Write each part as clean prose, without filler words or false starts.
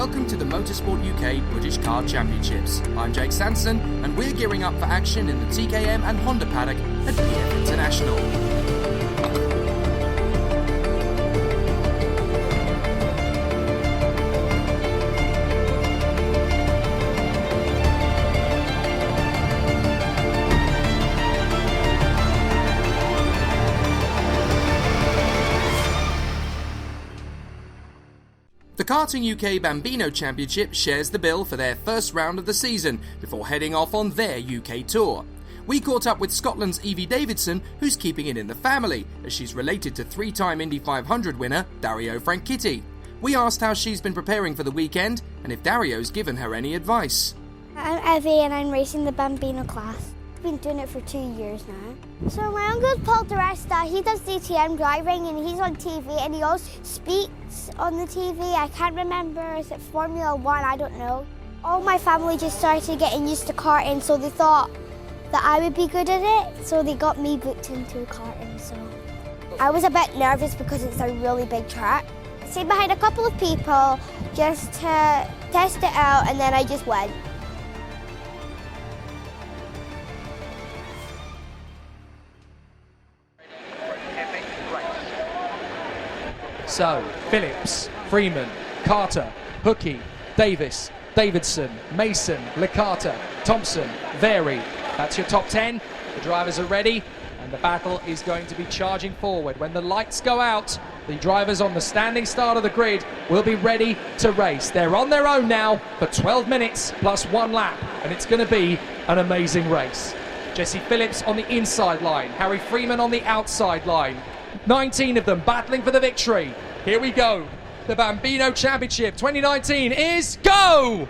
welcome to the Motorsport UK British Car Championships. I'm Jake Sanson, and we're gearing up for action in the TKM and Honda paddock at BF International. The Karting UK Bambino Championship shares the bill for their first round of the season before heading off on their UK tour. We caught up with Scotland's Evie Davidson, who's keeping it in the family, as she's related to three-time Indy 500 winner Dario Franchitti. We asked how she's been preparing for the weekend and if Dario's given her any advice. I'm Evie and I'm racing the Bambino class. I've been doing it for 2 years now. So my uncle's Paul DeResta, he does DTM driving and he's on TV and he also speaks on the TV. I can't remember, is it Formula 1? I don't know. All my family just started getting used to karting, so they thought that I would be good at it, so they got me booked into karting. So I was a bit nervous because it's a really big track. I stayed behind a couple of people just to test it out and then I just went. So, Phillips, Freeman, Carter, Hookey, Davis, Davidson, Mason, Licata, Thompson, Very. That's your top 10. The drivers are ready and the battle is going to be charging forward. When the lights go out, the drivers on the standing start of the grid will be ready to race. They're on their own now for 12 minutes plus 1 lap, and it's going to be an amazing race. Jesse Phillips on the inside line, Harry Freeman on the outside line. 19 of them battling for the victory. Here we go. The Bambino Championship 2019 is go!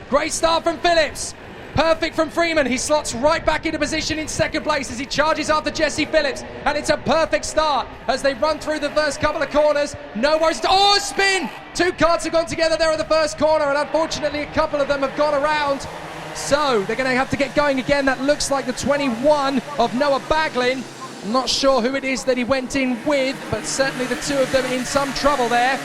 Great start from Phillips. Perfect from Freeman. He slots right back into position in second place as he charges after Jesse Phillips. And it's a perfect start as they run through the first couple of corners. No worries. Oh, spin! 2 cars have gone together there at the first corner, and unfortunately a couple of them have gone around. So they're going to have to get going again. That looks like the 21 of Noah Baglin. I'm not sure who it is that he went in with, but certainly the 2 of them in some trouble there.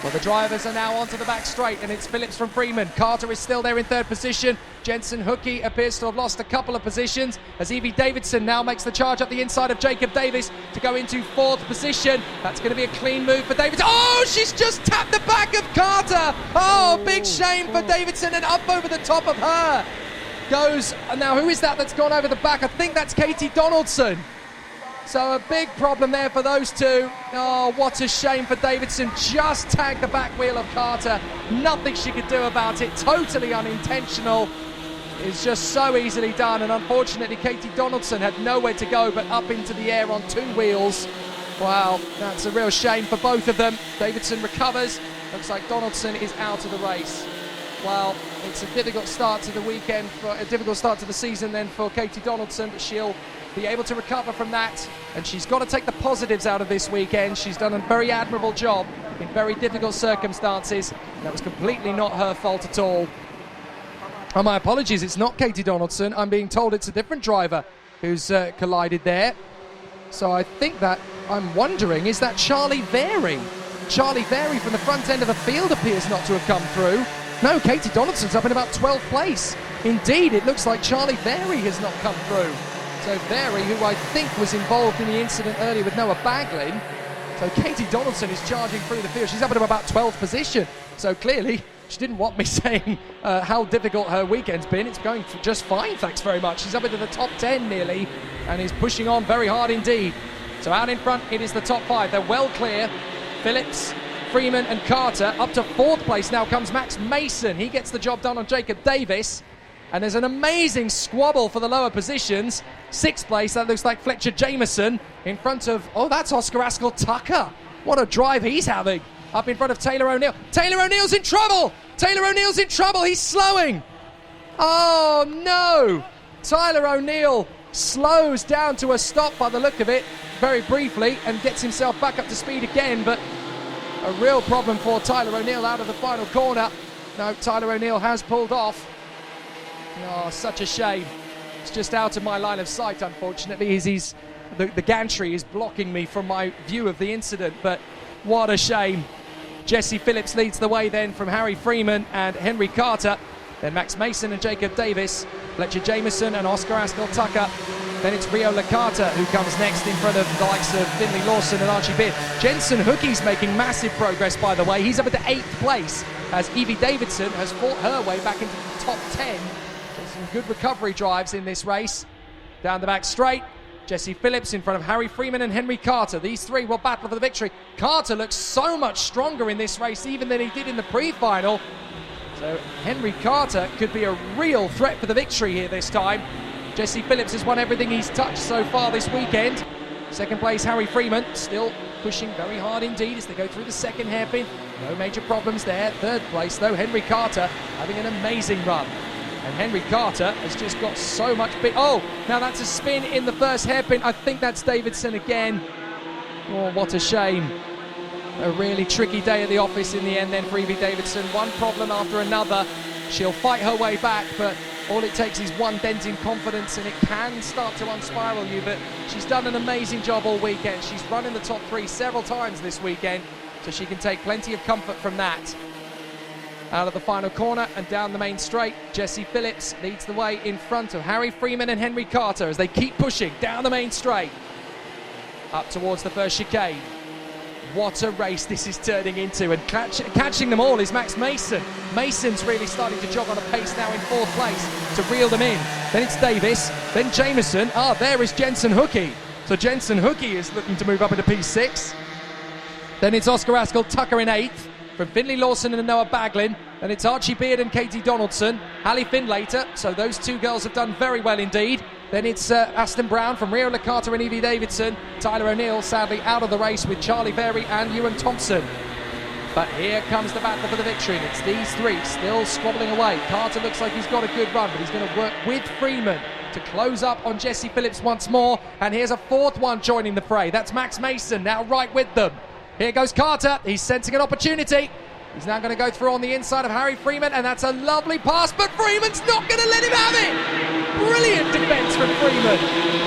Well, the drivers are now onto the back straight, and it's Phillips from Freeman. Carter is still there in 3rd position. Jensen Hookey appears to have lost a couple of positions as Evie Davidson now makes the charge up the inside of Jacob Davis to go into 4th position. That's going to be a clean move for Davidson. Oh, she's just tapped the back of Carter. Oh, big shame for Davidson, and up over the top of her goes, now who is that that's gone over the back? I think that's Katie Donaldson. So a big problem there for those 2. Oh, what a shame for Davidson. Just tagged the back wheel of Carter. Nothing she could do about it. Totally unintentional. It's just so easily done, and unfortunately Katie Donaldson had nowhere to go but up into the air on 2 wheels. Wow, that's a real shame for both of them. Davidson recovers. Looks like Donaldson is out of the race. Well, it's a difficult start to the weekend, a difficult start to the season then for Katie Donaldson, but she'll be able to recover from that, and she's got to take the positives out of this weekend. She's done a very admirable job in very difficult circumstances. That was completely not her fault at all. Oh, my apologies, it's not Katie Donaldson. I'm being told it's a different driver who's collided there. So I think that, I'm wondering, is that Charlie Very? Charlie Very from the front end of the field appears not to have come through. No, Katie Donaldson's up in about 12th place. Indeed, it looks like Charlie Very has not come through. So Very, who I think was involved in the incident earlier with Noah Baglin. So Katie Donaldson is charging through the field. She's up in about 12th position. So clearly, she didn't want me saying how difficult her weekend's been. It's going just fine, thanks very much. She's up into the top 10 nearly, and is pushing on very hard indeed. So out in front, it is the top 5. They're well clear. Phillips, Freeman and Carter. Up to 4th place now comes Max Mason. He gets the job done on Jacob Davis. And there's an amazing squabble for the lower positions. 6th place, that looks like Fletcher Jameson in front of, oh, that's Oscar Askell Tucker. What a drive he's having. Up in front of Taylor O'Neill. Taylor O'Neill's in trouble. Taylor O'Neill's in trouble. He's slowing. Oh, no. Tyler O'Neill slows down to a stop by the look of it very briefly and gets himself back up to speed again, but a real problem for Tyler O'Neill out of the final corner. No, Tyler O'Neill has pulled off. Oh, such a shame. It's just out of my line of sight, unfortunately. The gantry is blocking me from my view of the incident, but what a shame. Jesse Phillips leads the way then from Harry Freeman and Henry Carter. Then Max Mason and Jacob Davis, Fletcher Jameson and Oscar Askell-Tucker. Then it's Rio Licata who comes next in front of the likes of Finley Lawson and Archie Beard. Jensen Hookie's making massive progress, by the way. He's up at the 8th place as Evie Davidson has fought her way back into the top 10. There's some good recovery drives in this race. Down the back straight, Jesse Phillips in front of Harry Freeman and Henry Carter. These three will battle for the victory. Carter looks so much stronger in this race even than he did in the pre-final. So Henry Carter could be a real threat for the victory here this time. Jesse Phillips has won everything he's touched so far this weekend. Second place, Harry Freeman, still pushing very hard indeed as they go through the second hairpin. No major problems there. Third place, though, Henry Carter having an amazing run. And Henry Carter has just got so much big. Oh, now that's a spin in the first hairpin. I think that's Davidson again. Oh, what a shame. A really tricky day at the office in the end then for Evie Davidson. One problem after another. She'll fight her way back, but all it takes is one dent in confidence and it can start to unspiral you. But she's done an amazing job all weekend. She's run in the top 3 several times this weekend, so she can take plenty of comfort from that. Out of the final corner and down the main straight, Jesse Phillips leads the way in front of Harry Freeman and Henry Carter as they keep pushing down the main straight. Up towards the first chicane. What a race this is turning into, and catching them all is Max Mason. Mason's really starting to jog on a pace now in 4th place to reel them in. Then it's Davis, then Jameson. There is Jensen Hookie. So Jensen Hookie is looking to move up into P6. Then it's Oscar Askell-Tucker in 8th from Finley Lawson and Noah Baglin. Then it's Archie Beard and Katie Donaldson. Hallie Findlater, so those two girls have done very well indeed. Then it's Aston Brown from Rio Licata and Evie Davidson. Tyler O'Neill sadly out of the race with Charlie Berry and Ewan Thompson. But here comes the battle for the victory, and it's these three still squabbling away. Carter looks like he's got a good run, but he's going to work with Freeman to close up on Jesse Phillips once more. And here's a 4th one joining the fray. That's Max Mason now right with them. Here goes Carter. He's sensing an opportunity. He's now going to go through on the inside of Harry Freeman, and that's a lovely pass, but Freeman's not going to let him have it! Brilliant defence from Freeman.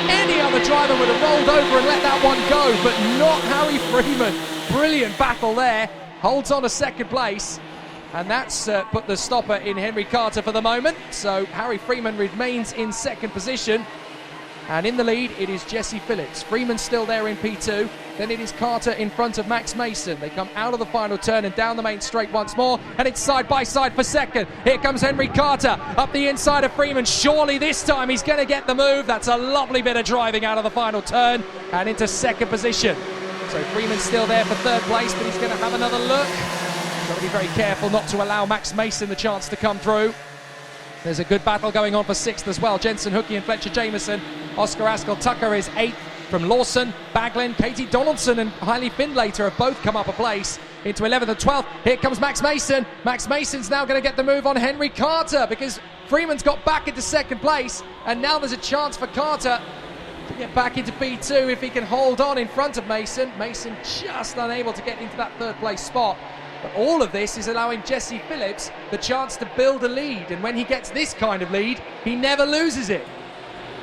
Any other driver would have rolled over and let that one go, but not Harry Freeman. Brilliant battle there. Holds on to 2nd place, and that's put the stopper in Henry Carter for the moment. So Harry Freeman remains in 2nd position. And in the lead, it is Jesse Phillips. Freeman's still there in P2. Then it is Carter in front of Max Mason. They come out of the final turn and down the main straight once more. And it's side by side for 2nd. Here comes Henry Carter up the inside of Freeman. Surely this time he's going to get the move. That's a lovely bit of driving out of the final turn and into 2nd position. So Freeman's still there for 3rd place, but he's going to have another look. Got to be very careful not to allow Max Mason the chance to come through. There's a good battle going on for 6th as well. Jensen Hookie and Fletcher Jameson. Oscar Askell-Tucker is 8th from Lawson, Baglin, Katie Donaldson and Hailey Findlater have both come up a place into 11th and 12th. Here comes Max Mason. Max Mason's now going to get the move on Henry Carter because Freeman's got back into 2nd place, and now there's a chance for Carter to get back into P2 if he can hold on in front of Mason. Mason just unable to get into that 3rd place spot. But all of this is allowing Jesse Phillips the chance to build a lead, and when he gets this kind of lead, he never loses it.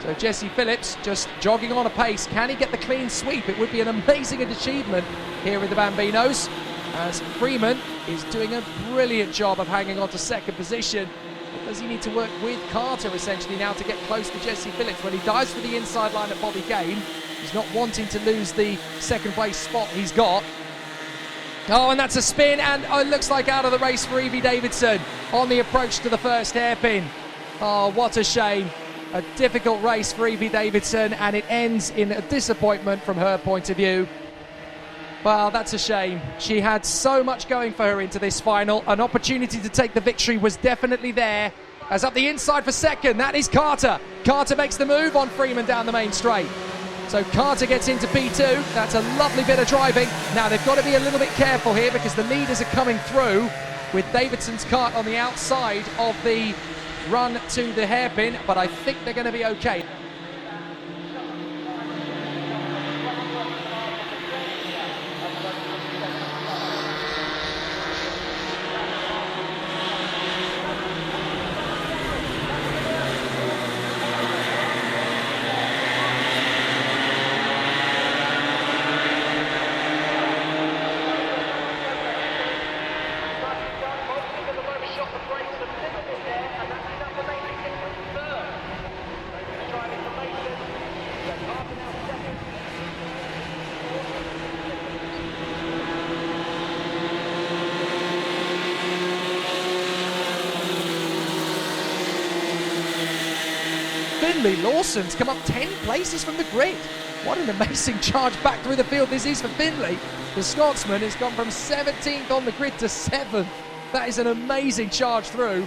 So Jesse Phillips just jogging on a pace. Can he get the clean sweep? It would be an amazing achievement here with the Bambinos, as Freeman is doing a brilliant job of hanging on to 2nd position. But does he need to work with Carter essentially now to get close to Jesse Phillips? When he dives for the inside line at Bobby Game, he's not wanting to lose the 2nd place spot he's got. Oh, and that's a spin, and it looks like out of the race for Evie Davidson on the approach to the first hairpin. Oh, what a shame. A difficult race for Evie Davidson, and it ends in a disappointment from her point of view. Well, that's a shame. She had so much going for her into this final. An opportunity to take the victory was definitely there. As up the inside for 2nd, that is Carter. Carter makes the move on Freeman down the main straight. So Carter gets into P2. That's a lovely bit of driving. Now they've got to be a little bit careful here because the leaders are coming through with Davidson's kart on the outside of the run to the hairpin, but I think they're going to be okay. Finlay Lawson's come up 10 places from the grid. What an amazing charge back through the field this is for Finlay. The Scotsman has gone from 17th on the grid to 7th. That is an amazing charge through.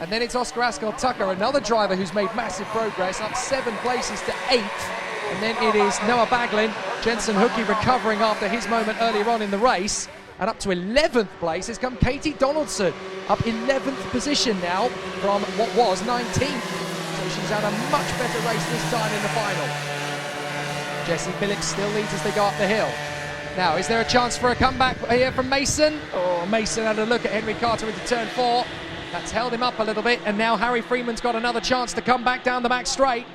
And then it's Oscar Ascot-Tucker, another driver who's made massive progress, up 7 places to 8th. And then it is Noah Baglin, Jensen Hookey recovering after his moment earlier on in the race. And up to 11th place has come Katie Donaldson, up 11th position now from what was 19th. So she's had a much better race this time in the final. Jessie Phillips still leads as they go up the hill. Now, is there a chance for a comeback here from Mason? Oh, Mason had a look at Henry Carter into turn 4. That's held him up a little bit, and now Harry Freeman's got another chance to come back down the back straight.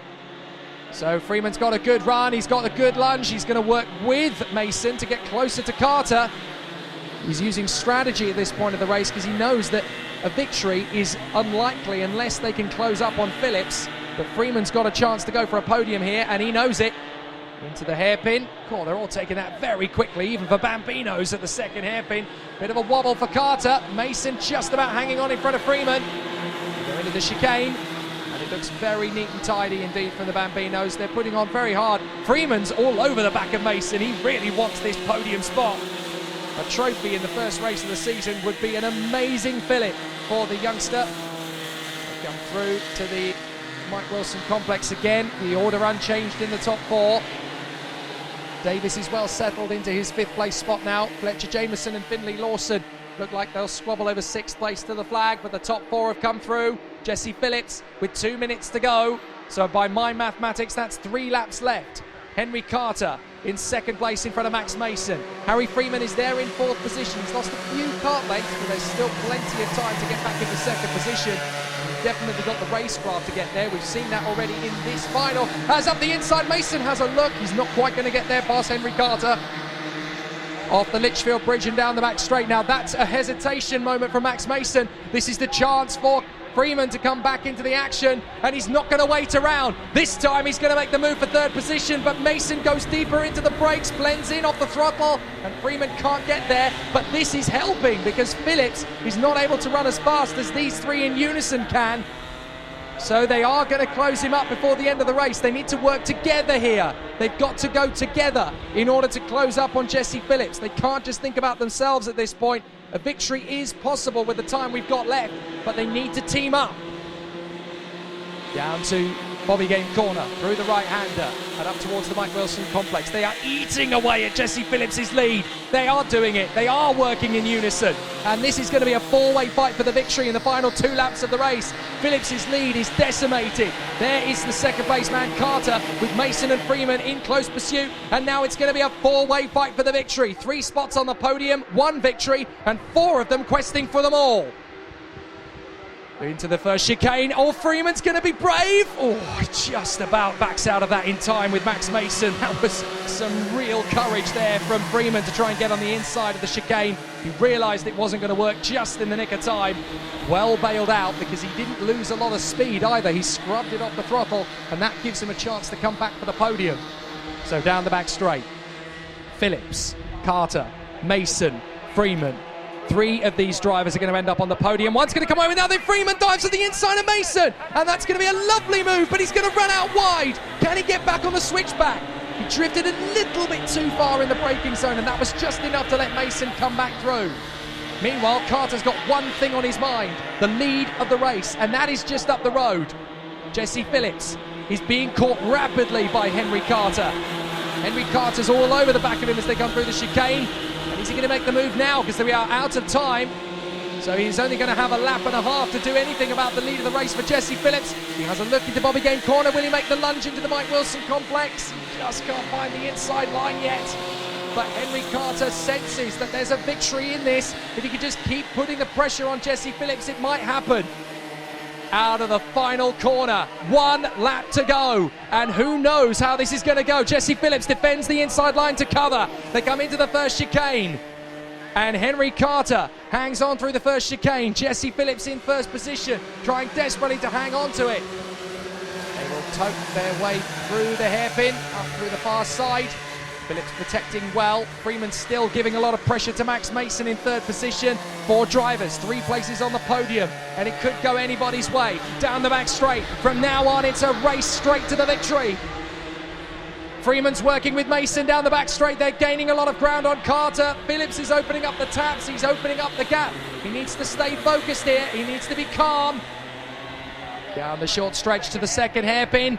So Freeman's got a good run, he's got a good lunge, he's going to work with Mason to get closer to Carter. He's using strategy at this point of the race because he knows that a victory is unlikely unless they can close up on Phillips. But Freeman's got a chance to go for a podium here, and he knows it. Into the hairpin. Oh, they're all taking that very quickly, even for Bambino's at the second hairpin. Bit of a wobble for Carter. Mason just about hanging on in front of Freeman. They're into the chicane, and it looks very neat and tidy indeed from the Bambinos. They're putting on very hard. Freeman's all over the back of Mason. He really wants this podium spot. A trophy in the first race of the season would be an amazing fillip for the youngster. They come through to the Mike Wilson complex again. The order unchanged in the top 4. Davis is well settled into his 5th place spot now. Fletcher Jameson and Finlay Lawson look like they'll squabble over 6th place to the flag, but the top 4 have come through. Jessie Phillips with 2 minutes to go. So by my mathematics, that's 3 laps left. Henry Carter in 2nd place in front of Max Mason. Harry Freeman is there in 4th position. He's lost a few kart lengths, but there's still plenty of time to get back into 2nd position. He's definitely got the racecraft to get there. We've seen that already in this final. As up the inside, Mason has a look. He's not quite going to get there past Henry Carter. Off the Litchfield Bridge and down the back straight. Now that's a hesitation moment for Max Mason. This is the chance for Freeman to come back into the action, and he's not going to wait around. This time he's going to make the move for 3rd position, but Mason goes deeper into the brakes, blends in off the throttle, and Freeman can't get there. But this is helping because Phillips is not able to run as fast as these 3 in unison can. So they are going to close him up before the end of the race. They need to work together here. They've got to go together in order to close up on Jessie Phillips. They can't just think about themselves at this point. A victory is possible with the time we've got left, but they need to team up. Down to Bobby Game corner, through the right-hander, and up towards the Mike Wilson complex. They are eating away at Jessie Phillips' lead. They are doing it. They are working in unison. And this is going to be a 4-way fight for the victory in the final 2 laps of the race. Phillips' lead is decimated. There is the 2nd place man, Carter, with Mason and Freeman in close pursuit. And now it's going to be a 4-way fight for the victory. 3 spots on the podium, 1 victory, and 4 of them questing for them all. Into the first chicane. Oh, Freeman's going to be brave. Oh, just about backs out of that in time with Max Mason. That was some real courage there from Freeman to try and get on the inside of the chicane. He realised it wasn't going to work just in the nick of time. Well bailed out because he didn't lose a lot of speed either. He scrubbed it off the throttle, and that gives him a chance to come back for the podium. So down the back straight. Phillips, Carter, Mason, Freeman. 3 of these drivers are going to end up on the podium. One's going to come over now, then Freeman dives to the inside of Mason, and that's going to be a lovely move, but he's going to run out wide. Can he get back on the switchback? He drifted a little bit too far in the braking zone, and that was just enough to let Mason come back through. Meanwhile, Carter's got one thing on his mind, the lead of the race, and that is just up the road. Jessie Phillips is being caught rapidly by Henry Carter. Henry Carter's all over the back of him as they come through the chicane. And is he going to make the move now? Because we are out of time. So he's only going to have a lap and a half to do anything about the lead of the race for Jessie Phillips. He has a look into Bobby Game corner. Will he make the lunge into the Mike Wilson complex? He just can't find the inside line yet. But Henry Carter senses that there's a victory in this. If he could just keep putting the pressure on Jessie Phillips, it might happen. Out of the final corner, 1 lap to go, and who knows how this is going to go. Jessie Phillips defends the inside line to cover. They come into the first chicane, and Henry Carter hangs on through the first chicane. Jessie Phillips in first position, trying desperately to hang on to it. They will tote their way through the hairpin, up through the far side. Phillips protecting well. Freeman still giving a lot of pressure to Max Mason in third position. 4 drivers, 3 places on the podium, and it could go anybody's way. Down the back straight. From now on, it's a race straight to the victory. Freeman's working with Mason down the back straight. They're gaining a lot of ground on Carter. Phillips is opening up the taps. He's opening up the gap. He needs to stay focused here. He needs to be calm. Down the short stretch to the second hairpin.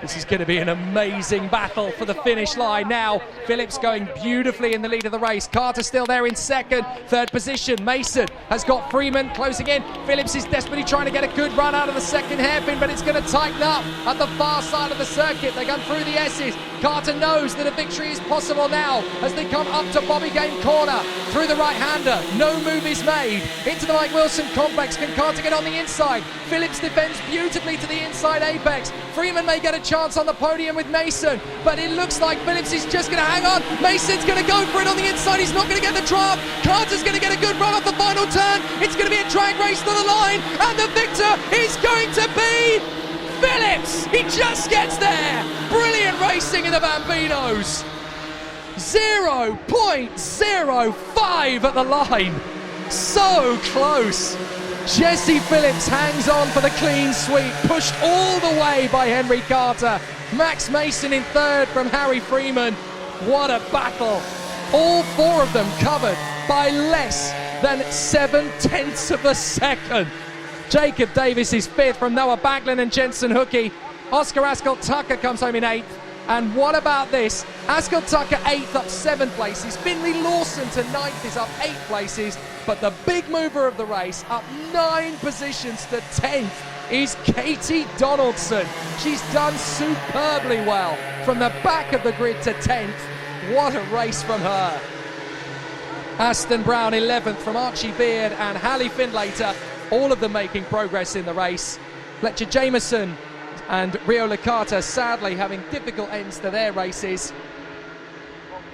This is going to be an amazing battle for the finish line now. Phillips going beautifully in the lead of the race. Carter still there in second. Third position, Mason has got Freeman closing in. Phillips is desperately trying to get a good run out of the second hairpin, but it's going to tighten up at the far side of the circuit. They go through the S's. Carter knows that a victory is possible now as they come up to Bobby Game corner. Through the right-hander, no move is made. Into the Mike Wilson complex. Can Carter get on the inside? Phillips defends beautifully to the inside apex. Freeman may get a chance on the podium with Mason, but it looks like Phillips is just going to hang on. Mason's going to go for it on the inside. He's not going to get the drop. Carter's going to get a good run off the final turn. It's going to be a drag race to the line, and the victor is going to be Phillips. He just gets there. Brilliant racing in the Bambinos. 0.05 at the line. So close. Jesse Phillips hangs on for the clean sweep, pushed all the way by Henry Carter. Max Mason in third from Harry Freeman. What a battle. All 4 of them covered by less than 7/10 of a second. Jacob Davis is 5th from Noah Backlund and Jensen Hookey. Oscar Ascot-Tucker comes home in 8th. And what about this? Ascot-Tucker 8th, up 7 places. Finley Lawson to 9th is up 8 places. But the big mover of the race, up 9 positions to 10th, is Katie Donaldson. She's done superbly well. From the back of the grid to 10th. What a race from her. Aston Brown 11th from Archie Beard and Hallie Findlater. All of them making progress in the race. Fletcher Jameson and Rio Licata sadly having difficult ends to their races.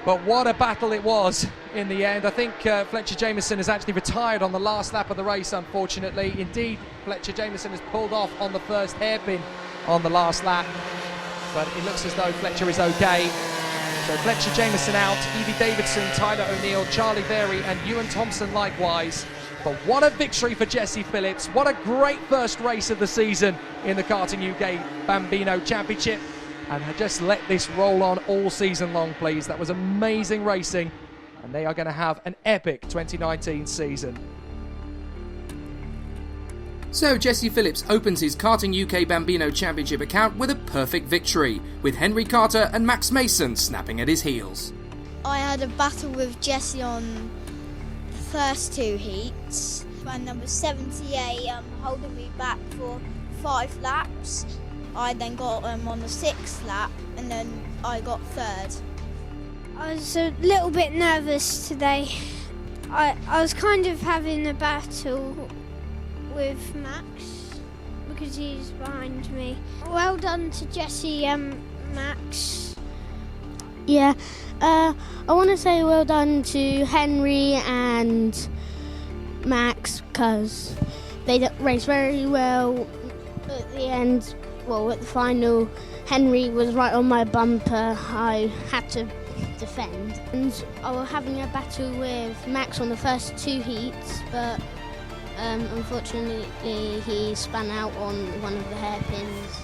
But what a battle it was in the end. I think Fletcher Jameson has actually retired on the last lap of the race, unfortunately. Indeed, Fletcher Jameson has pulled off on the first hairpin on the last lap. But it looks as though Fletcher is okay. So Fletcher Jameson out, Evie Davidson, Tyler O'Neill, Charlie Berry and Ewan Thompson likewise. But what a victory for Jesse Phillips. What a great first race of the season in the Karting UK Bambino Championship. And just let this roll on all season long, please. That was amazing racing. And they are going to have an epic 2019 season. So Jesse Phillips opens his Karting UK Bambino Championship account with a perfect victory, with Henry Carter and Max Mason snapping at his heels. I had a battle with Jesse on the first 2 heats. And number 78 holding me back for 5 laps. I then got on the 6th lap and then I got 3rd. I was a little bit nervous today. I was kind of having a battle with Max because he's behind me. Well done to Jesse and Max. Yeah, I want to say well done to Henry and Max because they raced very well at the end. Well, at the final, Henry was right on my bumper. I had to defend. And I was having a battle with Max on the first 2 heats, but unfortunately he spun out on one of the hairpins.